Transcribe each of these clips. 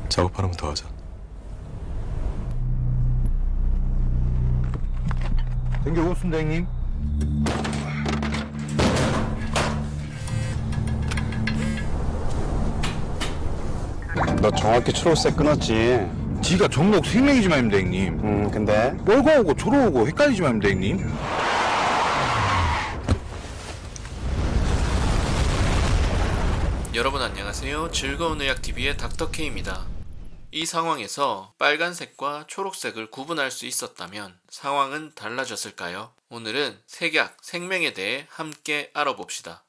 작업 하나만 더 하자. 댕겨오습니다 형님. 너 정확히 초록색 끊었지? 지가 종록 생명이지만 입니다 형님. 근데? 멀고 오고 초록오고 헷갈리지만 입니다 형님. 여러분 안녕하세요. 즐거운 의학TV의 닥터K입니다. 이 상황에서 빨간색과 초록색을 구분할 수 있었다면 상황은 달라졌을까요? 오늘은 색약, 생명에 대해 함께 알아봅시다.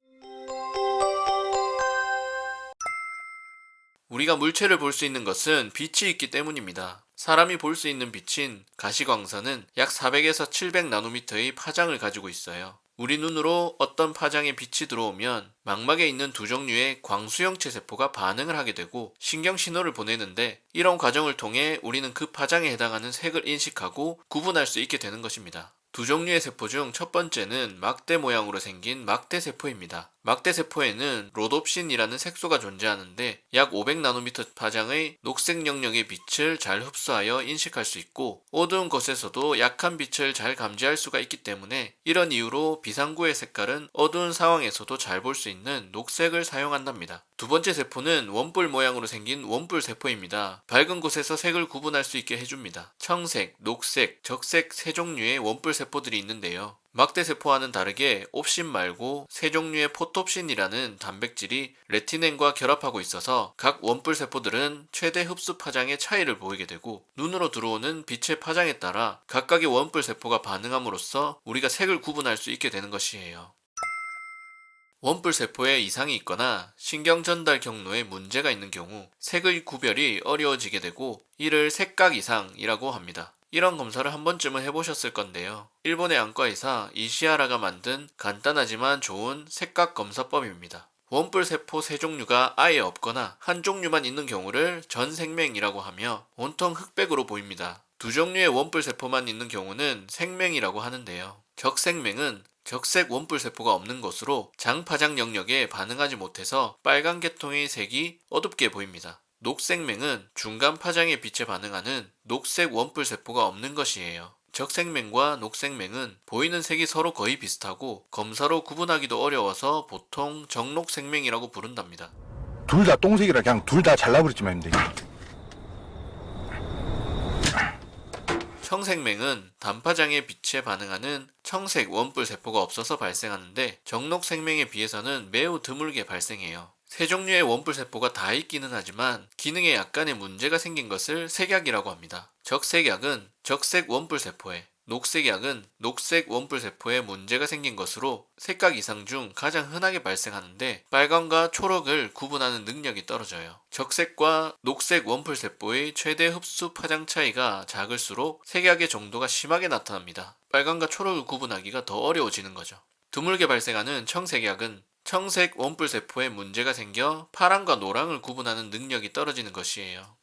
우리가 물체를 볼 수 있는 것은 빛이 있기 때문입니다. 사람이 볼 수 있는 빛인 가시광선은 약 400에서 700나노미터의 파장을 가지고 있어요. 우리 눈으로 어떤 파장의 빛이 들어오면 망막에 있는 두 종류의 광수형체 세포가 반응을 하게 되고 신경신호를 보내는데, 이런 과정을 통해 우리는 그 파장에 해당하는 색을 인식하고 구분할 수 있게 되는 것입니다. 두 종류의 세포 중 첫 번째는 막대 모양으로 생긴 막대세포입니다. 막대세포에는 로놉신이라는 색소가 존재하는데 약 500나노미터 파장의 녹색 영역의 빛을 잘 흡수하여 인식할 수 있고, 어두운 곳에서도 약한 빛을 잘 감지할 수가 있기 때문에 이런 이유로 비상구의 색깔은 어두운 상황에서도 잘 볼 수 있는 녹색을 사용한답니다. 두 번째 세포는 원뿔 모양으로 생긴 원뿔세포입니다. 밝은 곳에서 색을 구분할 수 있게 해줍니다. 청색, 녹색, 적색 세 종류의 원뿔세포들이 있는데요. 막대세포와는 다르게 옵신 말고 세 종류의 포톱신이라는 단백질이 레티넨과 결합하고 있어서 각 원뿔세포들은 최대 흡수 파장의 차이를 보이게 되고, 눈으로 들어오는 빛의 파장에 따라 각각의 원뿔세포가 반응함으로써 우리가 색을 구분할 수 있게 되는 것이에요. 원뿔세포에 이상이 있거나 신경전달 경로에 문제가 있는 경우 색의 구별이 어려워지게 되고, 이를 색각 이상이라고 합니다. 이런 검사를 한 번쯤은 해보셨을 건데요. 일본의 안과의사 이시하라가 만든 간단하지만 좋은 색각 검사법입니다. 원뿔세포 세 종류가 아예 없거나 한 종류만 있는 경우를 전생맹이라고 하며 온통 흑백으로 보입니다. 두 종류의 원뿔세포만 있는 경우는 생맹이라고 하는데요. 적생맹은 적색 원뿔세포가 없는 것으로 장파장 영역에 반응하지 못해서 빨간 계통의 색이 어둡게 보입니다. 녹생맹은 중간 파장의 빛에 반응하는 녹색 원뿔세포가 없는 것이에요. 적생맹과 녹생맹은 보이는 색이 서로 거의 비슷하고 검사로 구분하기도 어려워서 보통 적록생맹이라고 부른답니다. 둘 다 똥색이라 그냥 둘 다 잘라버렸지만 입니다 형님. 청생맹은 단파장의 빛에 반응하는 청색 원뿔세포가 없어서 발생하는데 적록생맹에 비해서는 매우 드물게 발생해요. 세 종류의 원뿔세포가 다 있기는 하지만 기능에 약간의 문제가 생긴 것을 색약이라고 합니다. 적색약은 적색 원뿔세포에, 녹색약은 녹색 원뿔세포에 문제가 생긴 것으로 색각 이상 중 가장 흔하게 발생하는데, 빨강과 초록을 구분하는 능력이 떨어져요. 적색과 녹색 원뿔세포의 최대 흡수 파장 차이가 작을수록 색약의 정도가 심하게 나타납니다. 빨강과 초록을 구분하기가 더 어려워지는 거죠. 드물게 발생하는 청색약은 청색 원뿔세포에 문제가 생겨 파랑과 노랑을 구분하는 능력이 떨어지는 것이에요.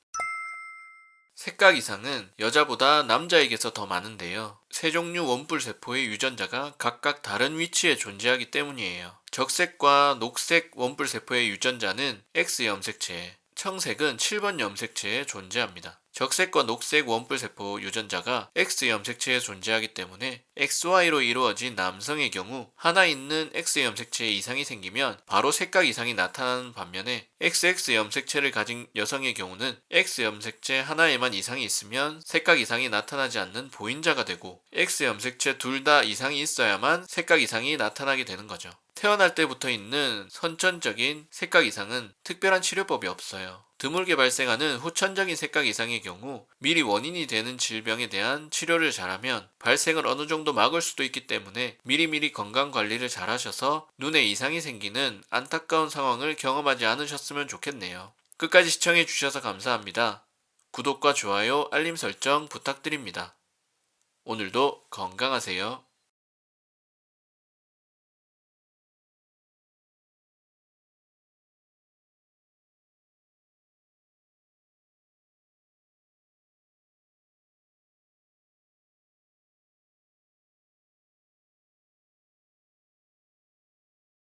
색각 이상은 여자보다 남자에게서 더 많은데요. 세 종류 원뿔세포의 유전자가 각각 다른 위치에 존재하기 때문이에요. 적색과 녹색 원뿔세포의 유전자는 X 염색체에, 청색은 7번 염색체에 존재합니다. 적색과 녹색 원뿔세포 유전자가 X 염색체에 존재하기 때문에 XY로 이루어진 남성의 경우 하나 있는 X 염색체에 이상이 생기면 바로 색각 이상이 나타나는 반면에 XX 염색체를 가진 여성의 경우는 X 염색체 하나에만 이상이 있으면 색각 이상이 나타나지 않는 보인자가 되고, X 염색체 둘 다 이상이 있어야만 색각 이상이 나타나게 되는 거죠. 태어날 때부터 있는 선천적인 색각 이상은 특별한 치료법이 없어요. 드물게 발생하는 후천적인 색각 이상의 경우 미리 원인이 되는 질병에 대한 치료를 잘하면 발생을 어느 정도 막을 수도 있기 때문에 미리미리 건강관리를 잘하셔서 눈에 이상이 생기는 안타까운 상황을 경험하지 않으셨으면 좋겠네요. 끝까지 시청해주셔서 감사합니다. 구독과 좋아요, 알림 설정 부탁드립니다. 오늘도 건강하세요.